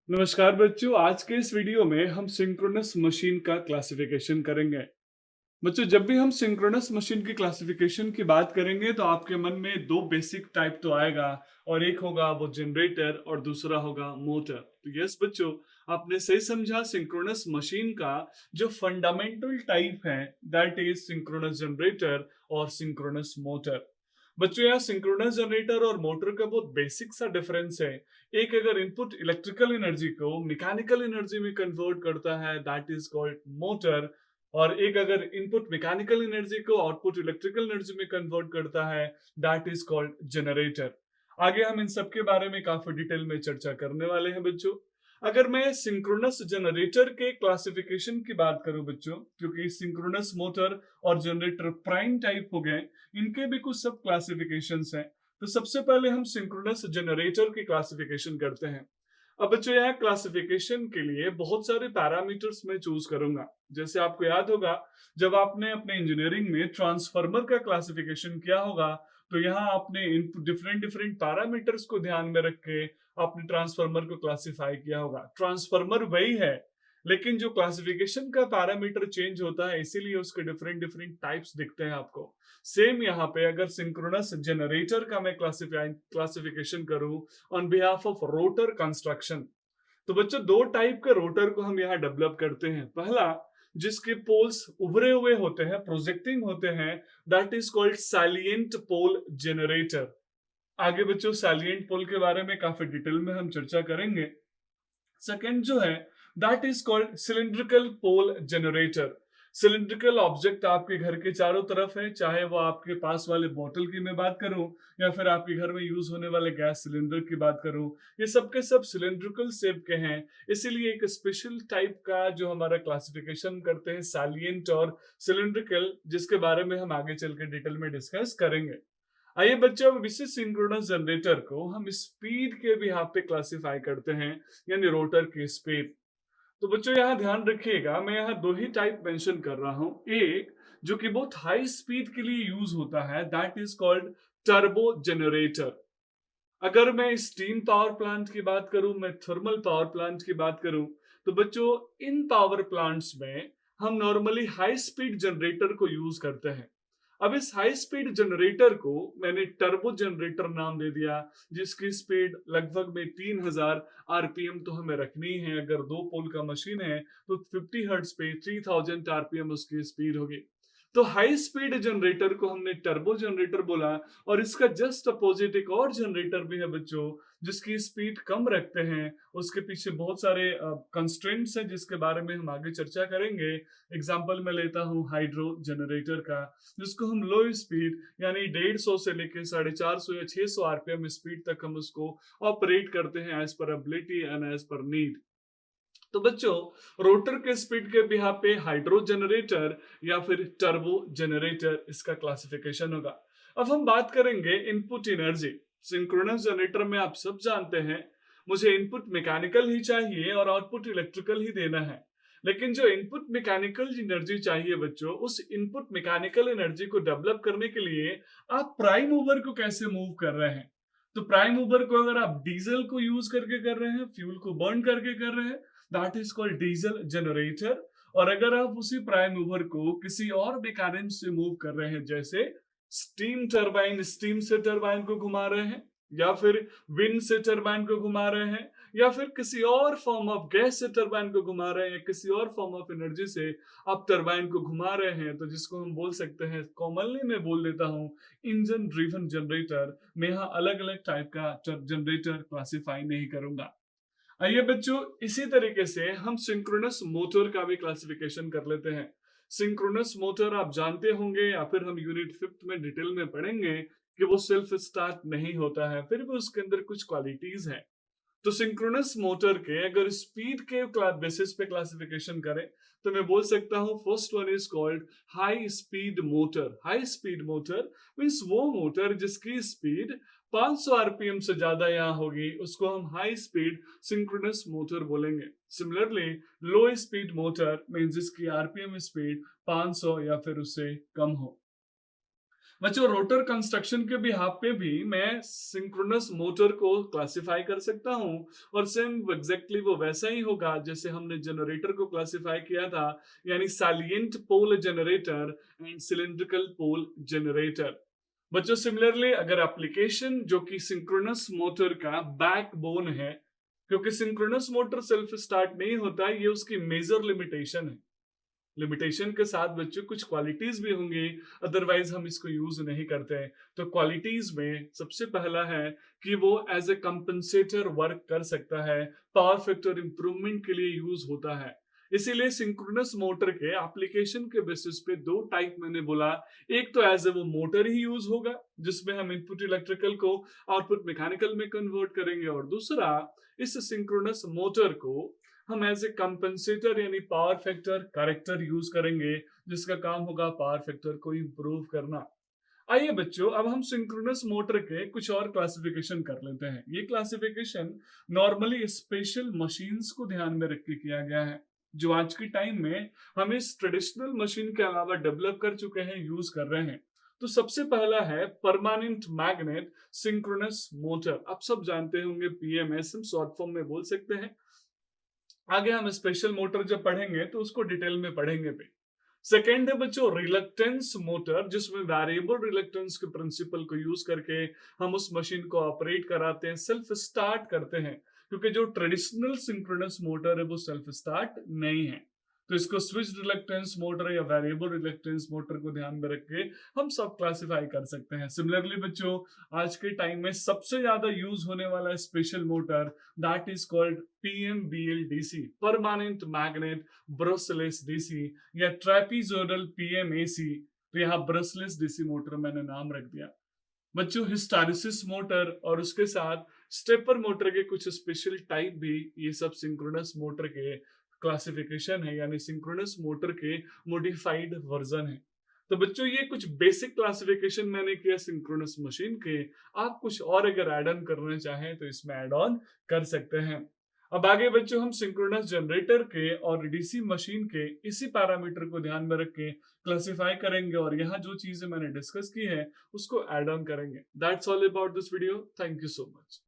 नमस्कार बच्चों, आज के इस वीडियो में हम सिंक्रोनस मशीन का क्लासिफिकेशन करेंगे। बच्चों, जब भी हम सिंक्रोनस मशीन की क्लासिफिकेशन की बात करेंगे तो आपके मन में दो बेसिक टाइप तो आएगा और एक होगा वो जनरेटर और दूसरा होगा मोटर। तो यस बच्चों, आपने सही समझा। सिंक्रोनस मशीन का जो फंडामेंटल टाइप है दैट इज सिंक्रोनस जनरेटर और सिंक्रोनस मोटर। बच्चों, यहाँ सिंक्रोनस जनरेटर और मोटर का बहुत बेसिक सा डिफरेंस है। एक अगर इनपुट इलेक्ट्रिकल एनर्जी को मैकेनिकल एनर्जी में कन्वर्ट करता है दैट इज कॉल्ड मोटर, और एक अगर इनपुट मैकेनिकल एनर्जी को आउटपुट इलेक्ट्रिकल एनर्जी में कन्वर्ट करता है दैट इज कॉल्ड जनरेटर। आगे हम इन सब के बारे में काफी डिटेल में चर्चा करने वाले हैं बच्चों। अगर मैं सिंक्रोनस जनरेटर के क्लासिफिकेशन की बात करूं बच्चों, क्योंकि सिंक्रोनस मोटर और जनरेटर प्राइम टाइप हो गए, इनके भी कुछ सब क्लासिफिकेशंस हैं। तो सबसे पहले हम सिंक्रोनस जनरेटर की क्लासिफिकेशन करते हैं। अब बच्चों, यहाँ क्लासिफिकेशन के लिए बहुत सारे पैरामीटर्स मैं चूज करूंगा। जैसे आपको याद होगा, जब आपने अपने इंजीनियरिंग में ट्रांसफार्मर का क्लासिफिकेशन किया होगा, तो यहाँ आपने इन डिफरेंट डिफरेंट पैरामीटर्स को ध्यान में रख के आपने ट्रांसफार्मर को क्लासिफाई किया होगा। ट्रांसफार्मर वही है, लेकिन जो क्लासिफिकेशन का पैरामीटर चेंज होता है, इसीलिए उसके डिफरेंट डिफरेंट टाइप्स दिखते हैं आपको। सेम यहाँ पे अगर सिंक्रोनस जनरेटर का मैं क्लासिफिकेशन करूं on behalf of rotor construction, तो बच्चों दो टाइप के रोटर को हम यहाँ डेवलप करते हैं। पहला, जिसके पोल्स उभरे हुए होते हैं, प्रोजेक्टिंग होते हैं, that is called salient pole generator. आगे बच्चों सैलिएंट पोल के बारे में काफी डिटेल में हम चर्चा करेंगे। सेकेंड जो है that is called cylindrical pole generator. Cylindrical object आपके घर के चारों तरफ है, चाहे वो आपके पास वाले बोतल की मैं बात करूं या फिर आपके घर में यूज होने वाले गैस सिलेंडर की बात करूं, ये सब के सब सिलिंड्रिकल शेप के हैं। इसीलिए एक स्पेशल टाइप का जो हमारा क्लासिफिकेशन करते हैं सैलिएंट और सिलिंड्रिकल, जिसके बारे में हम आगे चल के डिटेल में डिस्कस करेंगे। आइए बच्चों, अब इसी सिंक्रोनस जनरेटर को हम स्पीड के भी यहाँ पे क्लासिफाई करते हैं, यानी रोटर की स्पीड। तो बच्चों यहाँ ध्यान रखिएगा, मैं यहाँ दो ही टाइप मेंशन कर रहा हूँ। एक जो कि बहुत हाई स्पीड के लिए यूज होता है that is called turbo generator. अगर मैं स्टीम पावर प्लांट की बात करूं, मैं थर्मल पावर प्लांट की बात करूं, तो बच्चों इन पावर प्लांट्स में हम नॉर्मली हाई स्पीड जनरेटर को यूज करते हैं। अब इस हाई स्पीड जनरेटर को मैंने टर्बो जनरेटर नाम दे दिया, जिसकी स्पीड लगभग में 3000 आरपीएम तो हमें रखनी है। अगर दो पोल का मशीन है तो 50 हर्ट्ज पे 3000 आरपीएम उसकी स्पीड होगी। तो हाई स्पीड जनरेटर को हमने टर्बो जनरेटर बोला। और इसका जस्ट अपोजिट एक और जनरेटर भी है बच्चों, जिसकी स्पीड कम रखते हैं। उसके पीछे बहुत सारे कंस्ट्रेंट्स हैं, जिसके बारे में हम आगे चर्चा करेंगे। एग्जांपल मैं लेता हूं हाइड्रो जनरेटर का, जिसको हम लो स्पीड यानी 150 से लेकर 450 या 600 आरपीएम स्पीड तक हम उसको ऑपरेट करते हैं as per ability and as per need. तो बच्चों, रोटर के स्पीड के बिहार पे हाइड्रो जनरेटर या फिर टर्बो जनरेटर इसका क्लासिफिकेशन होगा। अब हम बात करेंगे इनपुट एनर्जी। सिंक्रोनस जनरेटर में आप सब जानते हैं, मुझे इनपुट मैकेनिकल ही चाहिए और आउटपुट इलेक्ट्रिकल ही देना है। लेकिन जो इनपुट मैकेनिकल एनर्जी चाहिए बच्चों, उस इनपुट मैकेनिकल एनर्जी को डेवलप करने के लिए आप प्राइम मूवर को कैसे मूव कर रहे हैं। तो प्राइम मूवर को अगर आप डीजल को यूज करके कर रहे हैं, फ्यूल को बर्न करके कर रहे हैं, that is called diesel generator. और अगर आप उसी प्राइम मूवर को किसी और मैकेनिज्म से मूव कर रहे हैं, जैसे स्टीम टरबाइन, स्टीम से टरबाइन को घुमा रहे हैं, या फिर विंड से टरबाइन को घुमा रहे हैं, या फिर किसी और फॉर्म ऑफ गैस से टरबाइन को घुमा रहे हैं, किसी और फॉर्म ऑफ एनर्जी से आप टरबाइन को घुमा रहे हैं, तो जिसको हम बोल सकते हैं, कॉमनली मैं बोल देता हूं, इंजन ड्रिवन जनरेटर। मैं यहाँ अलग अलग टाइप का जनरेटर क्लासिफाई नहीं करूंगा। आइए बच्चों, इसी तरीके से हम सिंक्रोनस मोटर का भी क्लासिफिकेशन कर लेते हैं। सिंक्रोनस मोटर आप जानते होंगे, या फिर हम यूनिट 5th में डिटेल में पढ़ेंगे कि वो सेल्फ स्टार्ट नहीं होता है, फिर भी उसके अंदर कुछ क्वालिटीज हैं। तो सिंक्रोनस मोटर के अगर स्पीड के बेसिस पे क्लासिफिकेशन करें, तो मैं बोल सकता हूं first one is called high speed motor. High speed motor means वो मोटर जिसकी स्पीड 500 आरपीएम से ज्यादा यहाँ होगी, उसको हम हाई स्पीड सिंक्रोनस मोटर बोलेंगे। सिमिलरली लो स्पीड मोटर मींस जिसकी आरपीएम स्पीड 500 या फिर उससे कम हो। बच्चों रोटर कंस्ट्रक्शन के बिहाफ पे भी मैं सिंक्रोनस मोटर को क्लासिफाई कर सकता हूँ और सेम एग्जैक्टली वो वैसा ही होगा जैसे हमने जनरेटर को क्लासिफाई किया था, यानी salient pole generator and cylindrical pole generator. बच्चों सिमिलरली अगर एप्लीकेशन जो कि सिंक्रोनस मोटर का बैकबोन है, क्योंकि सिंक्रोनस मोटर सेल्फ स्टार्ट नहीं होता, ये उसकी मेजर लिमिटेशन है। लिमिटेशन के साथ बच्चों कुछ क्वालिटीज भी होंगी, अदरवाइज हम इसको यूज नहीं करते। तो क्वालिटीज में सबसे पहला है कि वो एज ए कंपनसेटर वर्क कर सकता है, पावर फैक्टर इंप्रूवमेंट के लिए यूज होता है। इसीलिए सिंक्रोनस मोटर के एप्लीकेशन के बेसिस पे दो टाइप मैंने बोला। एक तो एज ए वो मोटर ही यूज होगा जिसमें हम इनपुट इलेक्ट्रिकल को आउटपुट मैकेनिकल में कन्वर्ट करेंगे, और दूसरा इस सिंक्रोनस मोटर को हम एज ए कंपनसेटर यानी पावर फैक्टर करेक्टर यूज करेंगे, जिसका काम होगा पावर फैक्टर को इंप्रूव करना। आइए बच्चों अब हम सिंक्रोनस मोटर के कुछ और क्लासिफिकेशन कर लेते हैं। ये क्लासिफिकेशन नॉर्मली स्पेशल मशीन्स को ध्यान में रख के किया गया है, जो आज के टाइम में हम इस ट्रेडिशनल मशीन के अलावा डेवलप कर चुके हैं, यूज कर रहे हैं। तो सबसे पहला है परमानेंट मैग्नेट सिंक्रोनस मोटर। आप सब जानते होंगे, पीएमएस हम शॉर्ट फॉर्म में बोल सकते हैं। आगे हम स्पेशल मोटर जब पढ़ेंगे तो उसको डिटेल में पढ़ेंगे भी। सेकेंड है बच्चों रिलक्टेंस मोटर, जिसमें वेरिएबल रिलक्टेंस के प्रिंसिपल को यूज करके हम उस मशीन को ऑपरेट कराते हैं, सेल्फ स्टार्ट करते हैं, क्योंकि जो ट्रेडिशनल सिंक्रोनस मोटर है वो सेल्फ स्टार्ट नहीं है। तो इसको स्विच रिलक्टेंस मोटर या वेरिएबल रिलक्टेंस मोटर को ध्यान में रख के हम सब क्लासिफाई कर सकते हैं। सिमिलरली बच्चों आज के टाइम में सबसे ज्यादा यूज होने वाला special motor that is called PMBL-DC, permanent magnet brushless DC, या ट्रेपीजोइडल PMAC। तो यहाँ ब्रशलेस डीसी मोटर मैंने नाम रख दिया। बच्चों हिस्टैरिसीस मोटर और उसके साथ स्टेपर मोटर के कुछ स्पेशल टाइप भी, ये सब सिंक्रोनस मोटर के क्लासिफिकेशन है, यानी सिंक्रोनस मोटर के मॉडिफाइड वर्जन है। तो बच्चों ये कुछ बेसिक क्लासिफिकेशन मैंने किया सिंक्रोनस मशीन के। आप कुछ और अगर ऐड ऑन करना चाहें तो इसमें ऐड ऑन कर सकते हैं। अब आगे बच्चों हम सिंक्रोनस जनरेटर के और डीसी मशीन के इसी पैरामीटर को ध्यान में रख के क्लासिफाई करेंगे, और यहाँ जो चीजें मैंने डिस्कस की है उसको ऐड ऑन करेंगे। That's all about this video. Thank you so much.